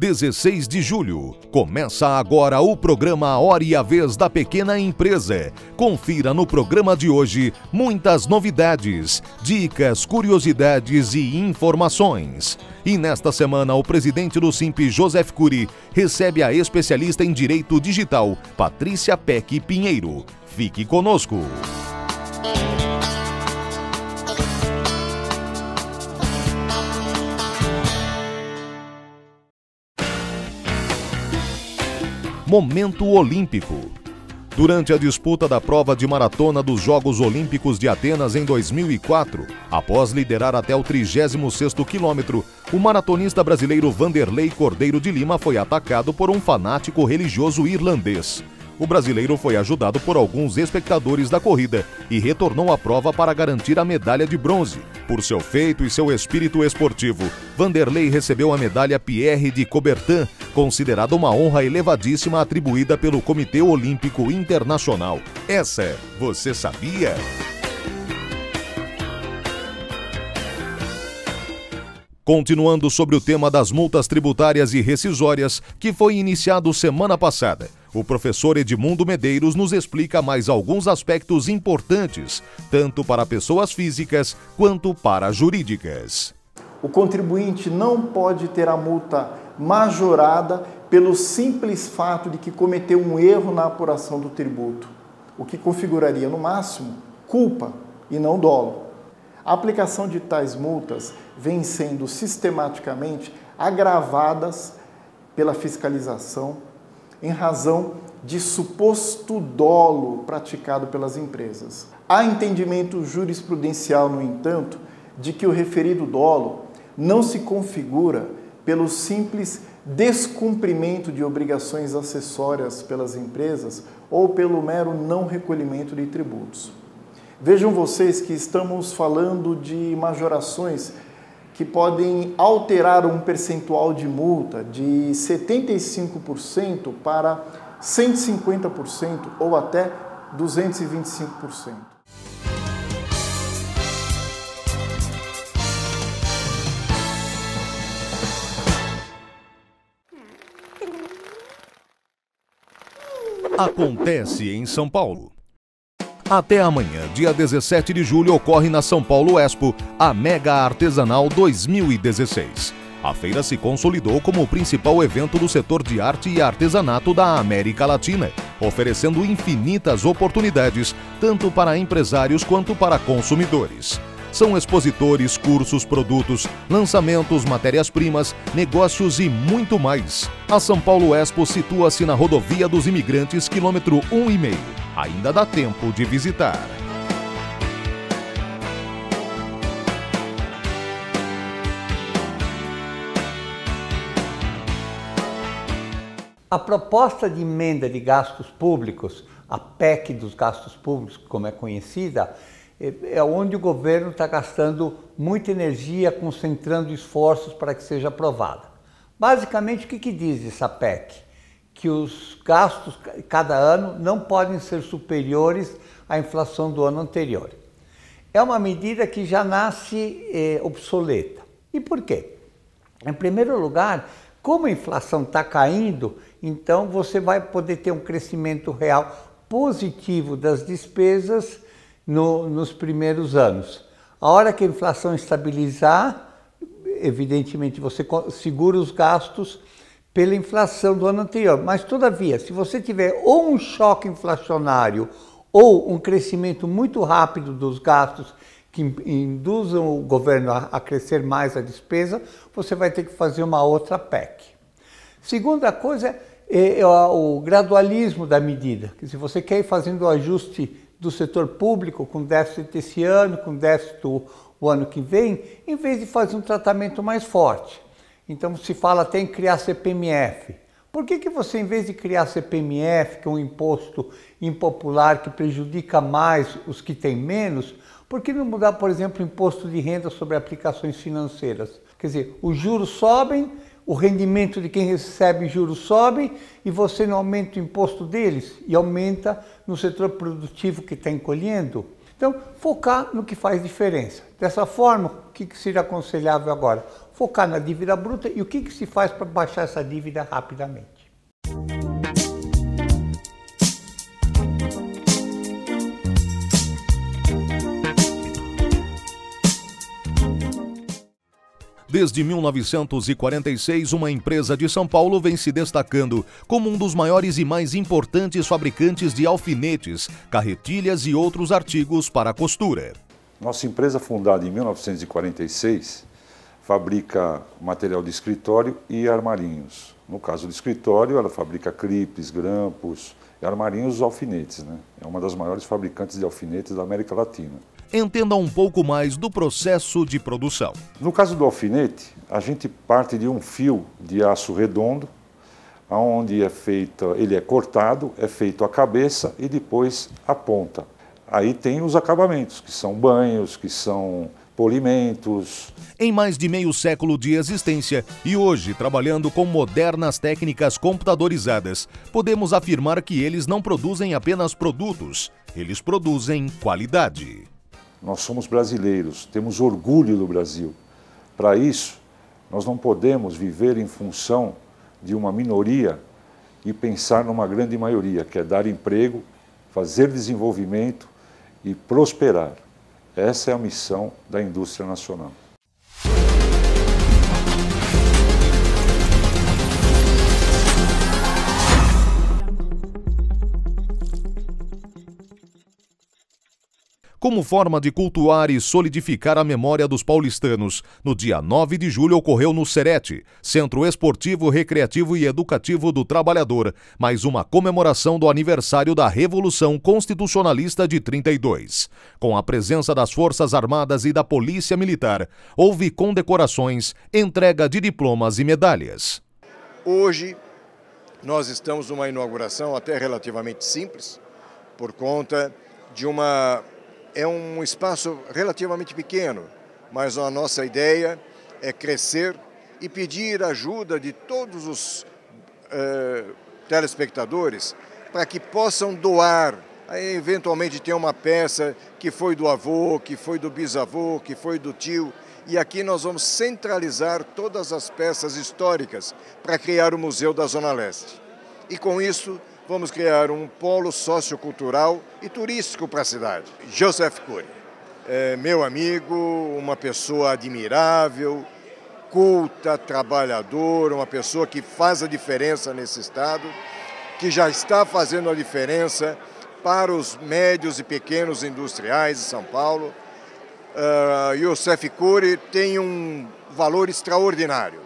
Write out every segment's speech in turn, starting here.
16 de julho. Começa agora o programa Hora e a Vez da Pequena Empresa. Confira no programa de hoje muitas novidades, dicas, curiosidades e informações. E nesta semana, o presidente do Simp, Joseph Cury, recebe a especialista em Direito Digital, Patrícia Peck Pinheiro. Fique conosco. Momento Olímpico. Durante a disputa da prova de maratona dos Jogos Olímpicos de Atenas em 2004, após liderar até o 36º quilômetro, o maratonista brasileiro Vanderlei Cordeiro de Lima foi atacado por um fanático religioso irlandês. O brasileiro foi ajudado por alguns espectadores da corrida e retornou à prova para garantir a medalha de bronze. Por seu feito e seu espírito esportivo, Vanderlei recebeu a medalha Pierre de Coubertin, considerada uma honra elevadíssima atribuída pelo Comitê Olímpico Internacional. Essa, você sabia? Continuando sobre o tema das multas tributárias e rescisórias, que foi iniciado semana passada, o professor Edmundo Medeiros nos explica mais alguns aspectos importantes, tanto para pessoas físicas quanto para jurídicas. O contribuinte não pode ter a multa majorada pelo simples fato de que cometeu um erro na apuração do tributo, o que configuraria, no máximo, culpa e não dolo. A aplicação de tais multas vem sendo sistematicamente agravadas pela fiscalização em razão de suposto dolo praticado pelas empresas. Há entendimento jurisprudencial, no entanto, de que o referido dolo não se configura pelo simples descumprimento de obrigações acessórias pelas empresas ou pelo mero não recolhimento de tributos. Vejam vocês que estamos falando de majorações que podem alterar um percentual de multa de 75% para 150% ou até 225%. Acontece em São Paulo. Até amanhã, dia 17 de julho, ocorre na São Paulo Expo a Mega Artesanal 2016. A feira se consolidou como o principal evento do setor de arte e artesanato da América Latina, oferecendo infinitas oportunidades, tanto para empresários quanto para consumidores. São expositores, cursos, produtos, lançamentos, matérias-primas, negócios e muito mais. A São Paulo Expo situa-se na Rodovia dos Imigrantes, quilômetro 1,5. Ainda dá tempo de visitar. A proposta de emenda de gastos públicos, a PEC dos gastos públicos, como é conhecida, é onde o governo está gastando muita energia, concentrando esforços para que seja aprovada. Basicamente, o que diz essa PEC? Que os gastos cada ano não podem ser superiores à inflação do ano anterior. É uma medida que já nasce obsoleta. E por quê? Em primeiro lugar, como a inflação está caindo, então você vai poder ter um crescimento real positivo das despesas nos primeiros anos. A hora que a inflação estabilizar, evidentemente você segura os gastos pela inflação do ano anterior. Mas, todavia, se você tiver ou um choque inflacionário ou um crescimento muito rápido dos gastos que induzam o governo a crescer mais a despesa, você vai ter que fazer uma outra PEC. Segunda coisa é o gradualismo da medida. Se você quer ir fazendo o ajuste do setor público com déficit esse ano, com déficit o ano que vem, em vez de fazer um tratamento mais forte. Então se fala até em criar CPMF. Por que você, em vez de criar CPMF, que é um imposto impopular que prejudica mais os que têm menos, por que não mudar, por exemplo, o imposto de renda sobre aplicações financeiras? Quer dizer, os juros sobem, o rendimento de quem recebe juros sobe e você não aumenta o imposto deles e aumenta no setor produtivo que está encolhendo. Então, focar no que faz diferença. Dessa forma, o que seria aconselhável agora? Focar na dívida bruta e o que se faz para baixar essa dívida rapidamente. Desde 1946, uma empresa de São Paulo vem se destacando como um dos maiores e mais importantes fabricantes de alfinetes, carretilhas e outros artigos para a costura. Nossa empresa, fundada em 1946, fabrica material de escritório e armarinhos. No caso do escritório, ela fabrica clipes, grampos, armarinhos e alfinetes, né? É uma das maiores fabricantes de alfinetes da América Latina. Entenda um pouco mais do processo de produção. No caso do alfinete, a gente parte de um fio de aço redondo, onde ele é cortado, é feito a cabeça e depois a ponta. Aí tem os acabamentos, que são banhos, que são polimentos. Em mais de meio século de existência e hoje trabalhando com modernas técnicas computadorizadas, podemos afirmar que eles não produzem apenas produtos, eles produzem qualidade. Nós somos brasileiros, temos orgulho do Brasil. Para isso, nós não podemos viver em função de uma minoria e pensar numa grande maioria, que é dar emprego, fazer desenvolvimento e prosperar. Essa é a missão da indústria nacional. Como forma de cultuar e solidificar a memória dos paulistanos, no dia 9 de julho ocorreu no Cerete, Centro Esportivo, Recreativo e Educativo do Trabalhador, mais uma comemoração do aniversário da Revolução Constitucionalista de 32. Com a presença das Forças Armadas e da Polícia Militar, houve condecorações, entrega de diplomas e medalhas. Hoje, nós estamos numa inauguração até relativamente simples, por conta de É um espaço relativamente pequeno, mas a nossa ideia é crescer e pedir ajuda de todos os telespectadores para que possam doar. Aí, eventualmente tem uma peça que foi do avô, que foi do bisavô, que foi do tio. E aqui nós vamos centralizar todas as peças históricas para criar o Museu da Zona Leste. E com isso, vamos criar um polo sociocultural e turístico para a cidade. Joseph Cury é meu amigo, uma pessoa admirável, culta, trabalhador, uma pessoa que faz a diferença nesse estado, que já está fazendo a diferença para os médios e pequenos industriais de São Paulo. Joseph Cury tem um valor extraordinário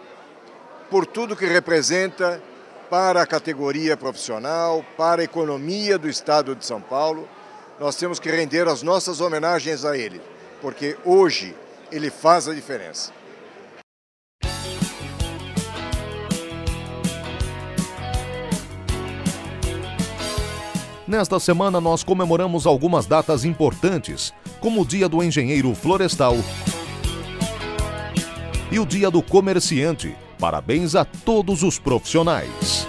por tudo que representa para a categoria profissional, para a economia do estado de São Paulo. Nós temos que render as nossas homenagens a ele, porque hoje ele faz a diferença. Nesta semana nós comemoramos algumas datas importantes, como o Dia do Engenheiro Florestal e o Dia do Comerciante. Parabéns a todos os profissionais.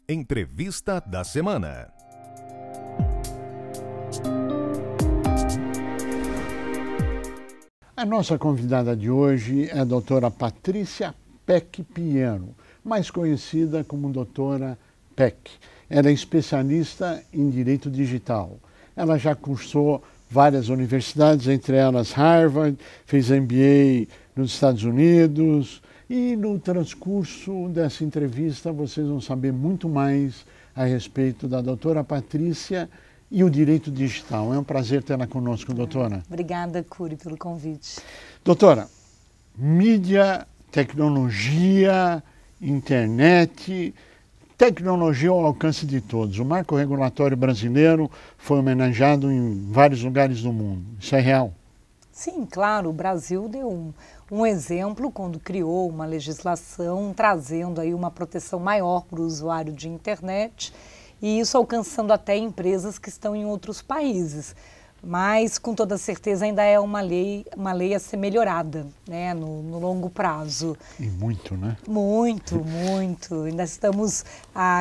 Entrevista da semana. A nossa convidada de hoje é a doutora Patrícia Peck Pinheiro, mais conhecida como doutora Peck. Ela é especialista em Direito Digital. Ela já cursou várias universidades, entre elas Harvard, fez MBA nos Estados Unidos. E no transcurso dessa entrevista vocês vão saber muito mais a respeito da doutora Patrícia e o direito digital. É um prazer tê-la conosco, doutora. Obrigada, Cury, pelo convite. Doutora, mídia, tecnologia, internet, tecnologia ao alcance de todos. O marco regulatório brasileiro foi homenageado em vários lugares do mundo. Isso é real? Sim, claro. O Brasil deu um exemplo quando criou uma legislação trazendo aí uma proteção maior para o usuário de internet e isso alcançando até empresas que estão em outros países. Mas, com toda certeza, ainda é uma lei a ser melhorada, né, no longo prazo. E muito, né? Muito, muito. Ainda estamos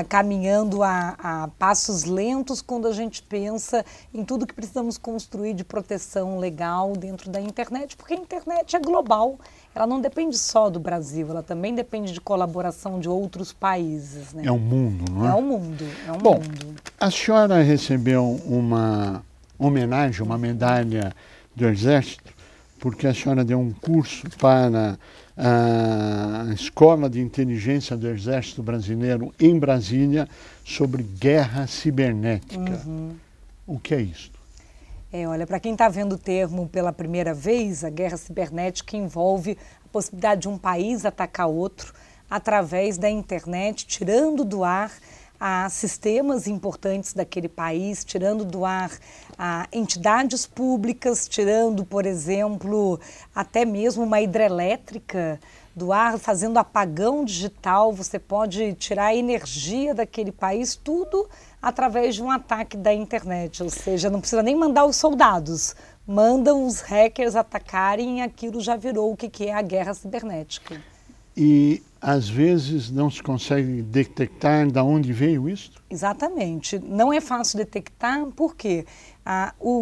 caminhando a passos lentos quando a gente pensa em tudo que precisamos construir de proteção legal dentro da internet, porque a internet é global. Ela não depende só do Brasil, ela também depende de colaboração de outros países, né? É um mundo, não é? É um mundo, é um Bom, mundo. A senhora recebeu uma homenagem, uma medalha do Exército, porque a senhora deu um curso para a Escola de Inteligência do Exército Brasileiro em Brasília sobre guerra cibernética. O que é isso? Olha, para quem está vendo o termo pela primeira vez, a guerra cibernética envolve a possibilidade de um país atacar outro através da internet, tirando do ar sistemas importantes daquele país, tirando do ar entidades públicas, tirando, por exemplo, até mesmo uma hidrelétrica do ar, fazendo apagão digital. Você pode tirar a energia daquele país, tudo através de um ataque da internet, ou seja, não precisa nem mandar os soldados, mandam os hackers atacarem e aquilo já virou o que é a guerra cibernética. E às vezes não se consegue detectar de onde veio isso? Exatamente. Não é fácil detectar porque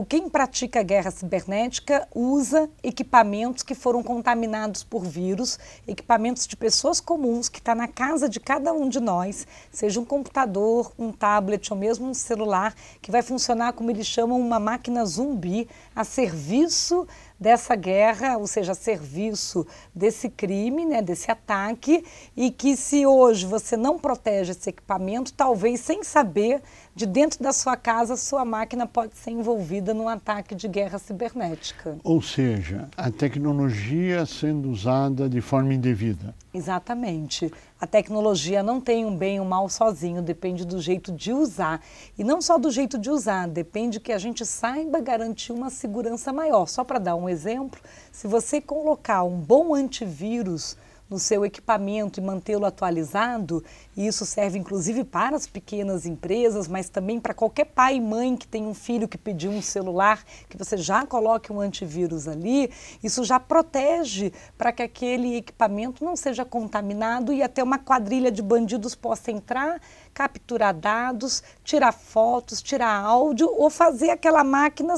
quem pratica a guerra cibernética usa equipamentos que foram contaminados por vírus, equipamentos de pessoas comuns que está na casa de cada um de nós, seja um computador, um tablet ou mesmo um celular, que vai funcionar como eles chamam uma máquina zumbi a serviço dessa guerra, ou seja, a serviço desse crime, né, desse ataque, e que se hoje você não protege esse equipamento, talvez sem saber, de dentro da sua casa, sua máquina pode ser envolvida num ataque de guerra cibernética. Ou seja, a tecnologia sendo usada de forma indevida. Exatamente. A tecnologia não tem um bem ou um mal sozinho, depende do jeito de usar. E não só do jeito de usar, depende que a gente saiba garantir uma segurança maior. Só para dar um exemplo, se você colocar um bom antivírus no seu equipamento e mantê-lo atualizado, e isso serve inclusive para as pequenas empresas, mas também para qualquer pai e mãe que tem um filho que pediu um celular, que você já coloque um antivírus ali, isso já protege para que aquele equipamento não seja contaminado e até uma quadrilha de bandidos possa entrar, capturar dados, tirar fotos, tirar áudio ou fazer aquela máquina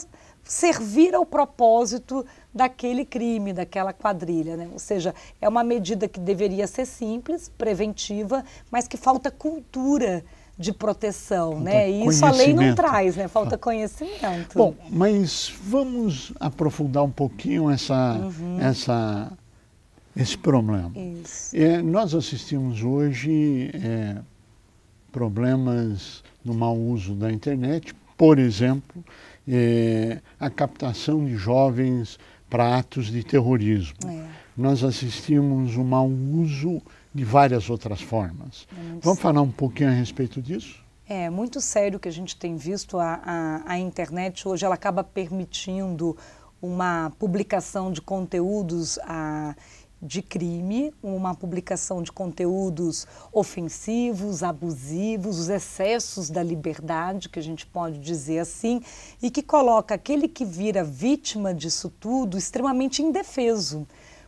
servir ao propósito daquele crime, daquela quadrilha, né? Ou seja, é uma medida que deveria ser simples, preventiva, mas que falta cultura de proteção, né? E isso a lei não traz, né? Falta conhecimento. Bom, mas vamos aprofundar um pouquinho esse problema. Isso. Nós assistimos hoje problemas no mau uso da internet, por exemplo, a captação de jovens para atos de terrorismo. Nós assistimos um mau uso de várias outras formas. Vamos falar um pouquinho a respeito disso? É muito sério que a gente tem visto. A internet hoje ela acaba permitindo uma publicação de conteúdos de crime, uma publicação de conteúdos ofensivos, abusivos, os excessos da liberdade, que a gente pode dizer assim, e que coloca aquele que vira vítima disso tudo extremamente indefeso,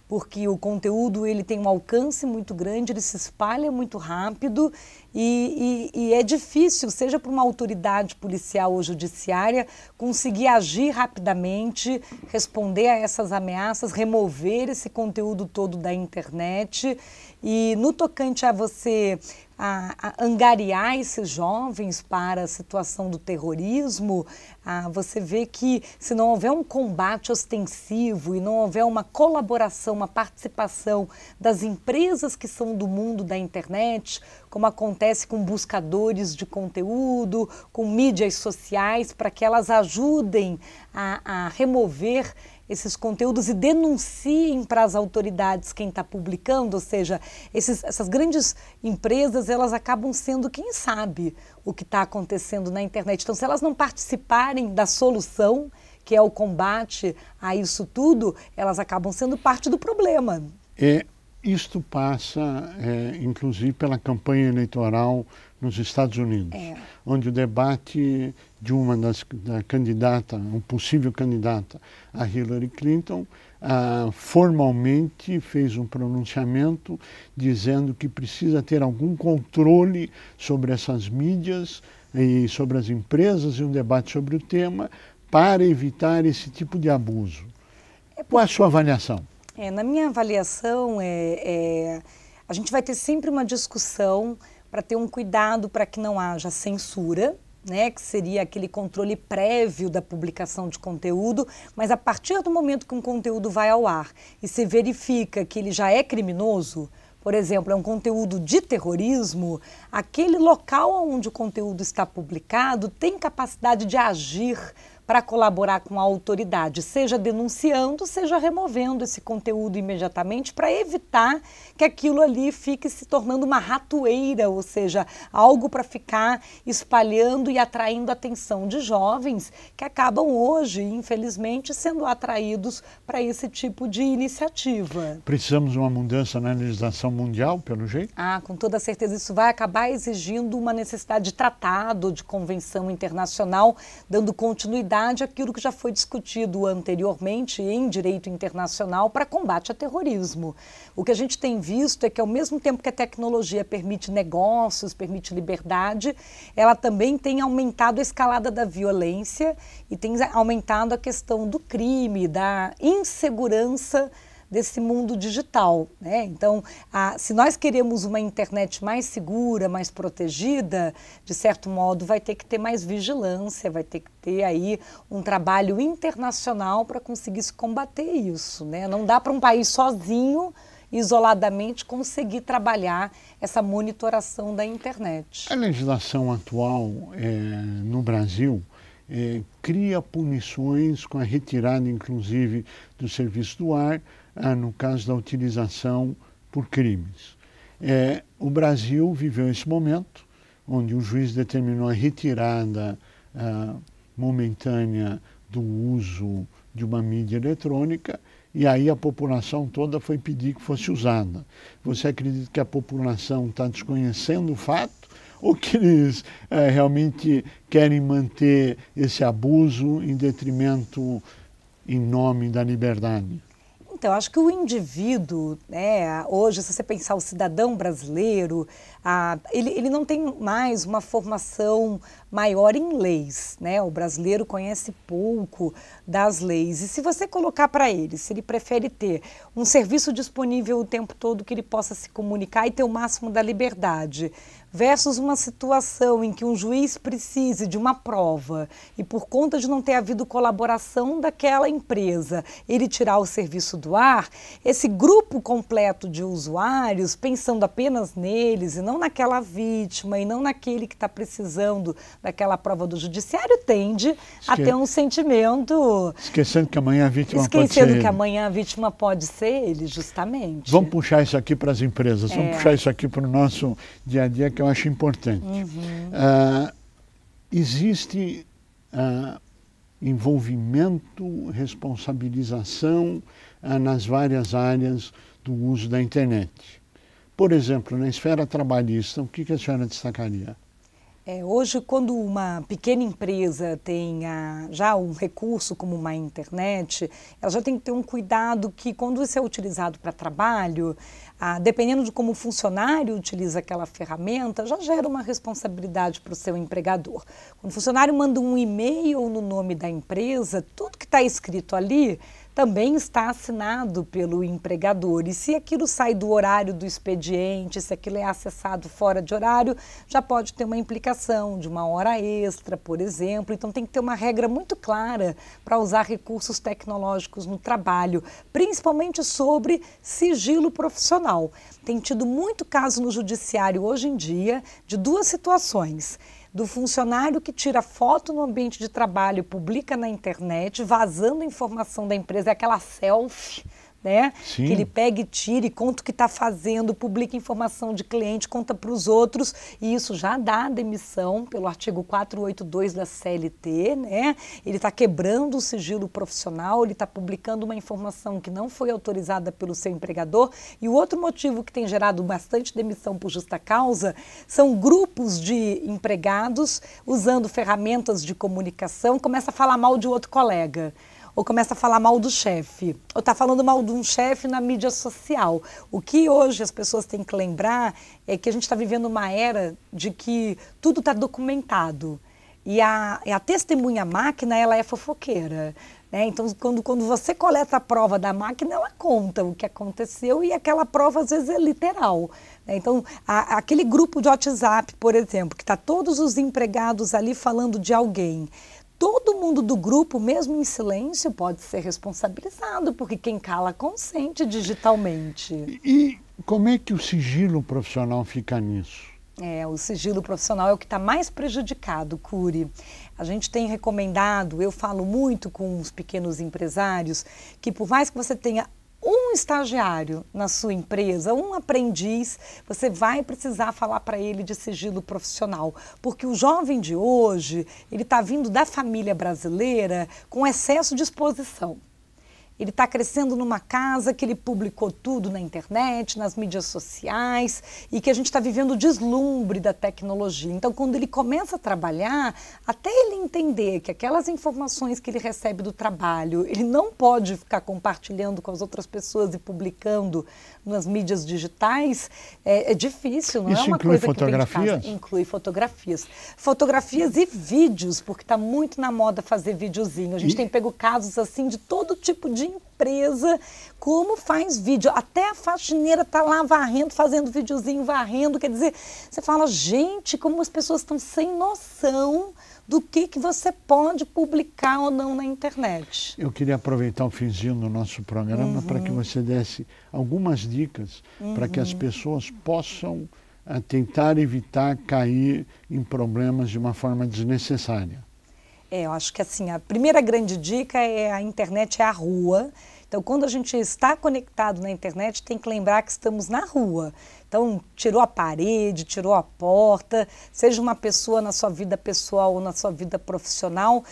porque o conteúdo ele tem um alcance muito grande, ele se espalha muito rápido e é difícil, seja para uma autoridade policial ou judiciária, conseguir agir rapidamente, responder a essas ameaças, remover esse conteúdo todo da internet. E no tocante a você angariar esses jovens para a situação do terrorismo, você vê que se não houver um combate ostensivo e não houver uma colaboração, uma participação das empresas que são do mundo da internet, como acontece com buscadores de conteúdo, com mídias sociais, para que elas ajudem a remover esses conteúdos e denunciem para as autoridades quem está publicando, ou seja, essas grandes empresas, elas acabam sendo quem sabe o que está acontecendo na internet. Então, se elas não participarem da solução, que é o combate a isso tudo, elas acabam sendo parte do problema. Isto passa, inclusive, pela campanha eleitoral nos Estados Unidos, onde o debate de da candidata, um possível candidata a Hillary Clinton, formalmente fez um pronunciamento dizendo que precisa ter algum controle sobre essas mídias e sobre as empresas e um debate sobre o tema para evitar esse tipo de abuso. Qual é a sua avaliação? Na minha avaliação, a gente vai ter sempre uma discussão para ter um cuidado para que não haja censura, né, que seria aquele controle prévio da publicação de conteúdo, mas a partir do momento que um conteúdo vai ao ar e se verifica que ele já é criminoso, por exemplo, é um conteúdo de terrorismo, aquele local onde o conteúdo está publicado tem capacidade de agir para colaborar com a autoridade, seja denunciando, seja removendo esse conteúdo imediatamente para evitar que aquilo ali fique se tornando uma ratoeira, ou seja, algo para ficar espalhando e atraindo a atenção de jovens que acabam hoje, infelizmente, sendo atraídos para esse tipo de iniciativa. Precisamos de uma mudança na legislação mundial, pelo jeito? Com toda certeza isso vai acabar exigindo uma necessidade de tratado, de convenção internacional, dando continuidade àquilo que já foi discutido anteriormente em direito internacional para combate ao terrorismo. O que a gente tem visto é que, ao mesmo tempo que a tecnologia permite negócios, permite liberdade, ela também tem aumentado a escalada da violência e tem aumentado a questão do crime, da insegurança desse mundo digital, né? Então, se nós queremos uma internet mais segura, mais protegida, de certo modo vai ter que ter mais vigilância, vai ter que ter aí um trabalho internacional para conseguir se combater isso, né? Não dá para um país sozinho, isoladamente, conseguir trabalhar essa monitoração da internet. A legislação atual no Brasil cria punições com a retirada, inclusive, do serviço do ar, no caso da utilização por crimes. O Brasil viveu esse momento, onde o juiz determinou a retirada momentânea do uso de uma mídia eletrônica, e aí a população toda foi pedir que fosse usada. Você acredita que a população está desconhecendo o fato, ou que eles realmente querem manter esse abuso em detrimento, em nome da liberdade? Então, acho que o indivíduo, né, hoje, se você pensar o cidadão brasileiro, ele não tem mais uma formação maior em leis, né? O brasileiro conhece pouco das leis. E se você colocar para ele, se ele prefere ter um serviço disponível o tempo todo que ele possa se comunicar e ter o máximo da liberdade, versus uma situação em que um juiz precise de uma prova e, por conta de não ter havido colaboração daquela empresa, ele tirar o serviço do ar, esse grupo completo de usuários, pensando apenas neles e não naquela vítima e não naquele que está precisando daquela prova do judiciário, tende a ter um sentimento... Esquecendo que amanhã a vítima pode ser ele. Esquecendo que amanhã a vítima pode ser ele, justamente. Vamos puxar isso aqui para as empresas, vamos puxar isso aqui para o nosso dia a dia, que eu acho importante. Existe envolvimento, responsabilização nas várias áreas do uso da internet. Por exemplo, na esfera trabalhista, o que a senhora destacaria? Hoje, quando uma pequena empresa tem já um recurso como uma internet, ela já tem que ter um cuidado que, quando isso é utilizado para trabalho, dependendo de como o funcionário utiliza aquela ferramenta, já gera uma responsabilidade para o seu empregador. Quando o funcionário manda um e-mail no nome da empresa, tudo que está escrito ali também está assinado pelo empregador. E se aquilo sai do horário do expediente, se aquilo é acessado fora de horário, já pode ter uma implicação de uma hora extra, por exemplo. Então tem que ter uma regra muito clara para usar recursos tecnológicos no trabalho, principalmente sobre sigilo profissional. Tem tido muito caso no judiciário hoje em dia de duas situações: do funcionário que tira foto no ambiente de trabalho e publica na internet, vazando informação da empresa, é aquela selfie, né? Sim. Que ele pega e tira e conta o que está fazendo, publica informação de cliente, conta para os outros, e isso já dá demissão pelo artigo 482 da CLT, né? Ele está quebrando o sigilo profissional, ele está publicando uma informação que não foi autorizada pelo seu empregador. E o outro motivo que tem gerado bastante demissão por justa causa são grupos de empregados usando ferramentas de comunicação, começa a falar mal de outro colega, ou começa a falar mal do chefe, ou está falando mal de um chefe na mídia social. O que hoje as pessoas têm que lembrar é que a gente está vivendo uma era de que tudo está documentado. E a testemunha máquina, ela é fofoqueira. Né? Então, quando você coleta a prova da máquina, ela conta o que aconteceu e aquela prova, às vezes, é literal. Né? Então, aquele grupo de WhatsApp, por exemplo, que está todos os empregados ali falando de alguém, todo mundo do grupo, mesmo em silêncio, pode ser responsabilizado, porque quem cala consente digitalmente. E como é que o sigilo profissional fica nisso? O sigilo profissional é o que está mais prejudicado, Cury. A gente tem recomendado, eu falo muito com os pequenos empresários, que por mais que você tenha um estagiário na sua empresa, um aprendiz, você vai precisar falar para ele de sigilo profissional, porque o jovem de hoje, ele está vindo da família brasileira com excesso de exposição. Ele está crescendo numa casa que ele publicou tudo na internet, nas mídias sociais, e que a gente está vivendo o deslumbre da tecnologia. Então, quando ele começa a trabalhar, até ele entender que aquelas informações que ele recebe do trabalho, ele não pode ficar compartilhando com as outras pessoas e publicando nas mídias digitais, é difícil, não é uma coisa que vem de casa. Inclui fotografias. Fotografias e vídeos, porque está muito na moda fazer videozinho. A gente tem pego casos assim de todo tipo de empresa, como faz vídeo. Até a faxineira está lá varrendo, fazendo videozinho, varrendo. Quer dizer, você fala, gente, como as pessoas estão sem noção do que você pode publicar ou não na internet. Eu queria aproveitar o finzinho do nosso programa para que você desse algumas dicas para que as pessoas possam tentar evitar cair em problemas de uma forma desnecessária. Eu acho que assim, a primeira grande dica é a internet é a rua. Então, quando a gente está conectado na internet, tem que lembrar que estamos na rua. Então, tirou a parede, tirou a porta, seja uma pessoa na sua vida pessoal ou na sua vida profissional,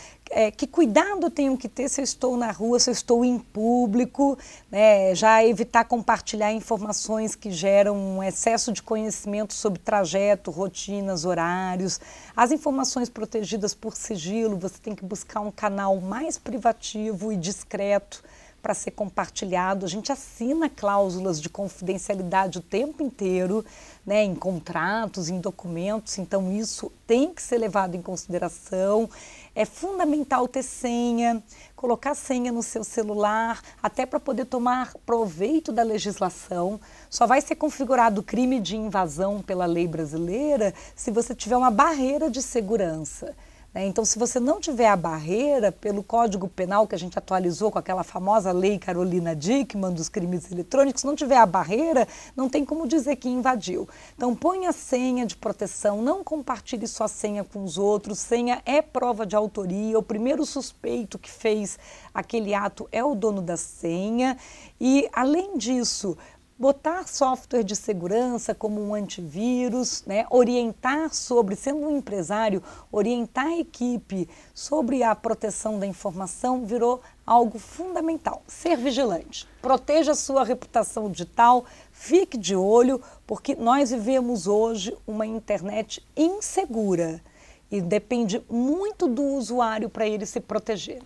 que cuidado eu tenho que ter se eu estou na rua, se eu estou em público, né? Já evitar compartilhar informações que geram um excesso de conhecimento sobre trajeto, rotinas, horários. As informações protegidas por sigilo, você tem que buscar um canal mais privativo e discreto para ser compartilhado. A gente assina cláusulas de confidencialidade o tempo inteiro, né, em contratos, em documentos, então isso tem que ser levado em consideração. É fundamental ter senha, colocar senha no seu celular, até para poder tomar proveito da legislação. Só vai ser configurado o crime de invasão pela lei brasileira se você tiver uma barreira de segurança. Então, se você não tiver a barreira, pelo Código Penal que a gente atualizou com aquela famosa lei Carolina Dickmann dos crimes eletrônicos, se não tiver a barreira, não tem como dizer que invadiu. Então, põe a senha de proteção, não compartilhe sua senha com os outros, senha é prova de autoria, o primeiro suspeito que fez aquele ato é o dono da senha e, além disso, botar software de segurança como um antivírus, né? Orientar sobre, sendo um empresário, orientar a equipe sobre a proteção da informação virou algo fundamental. Ser vigilante, proteja a sua reputação digital, fique de olho, porque nós vivemos hoje uma internet insegura e depende muito do usuário para ele se proteger.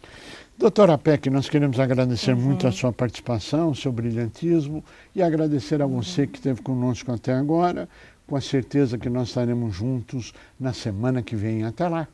Doutora Peck, nós queremos agradecer muito a sua participação, o seu brilhantismo e agradecer a você que esteve conosco até agora, com a certeza que nós estaremos juntos na semana que vem. Até lá!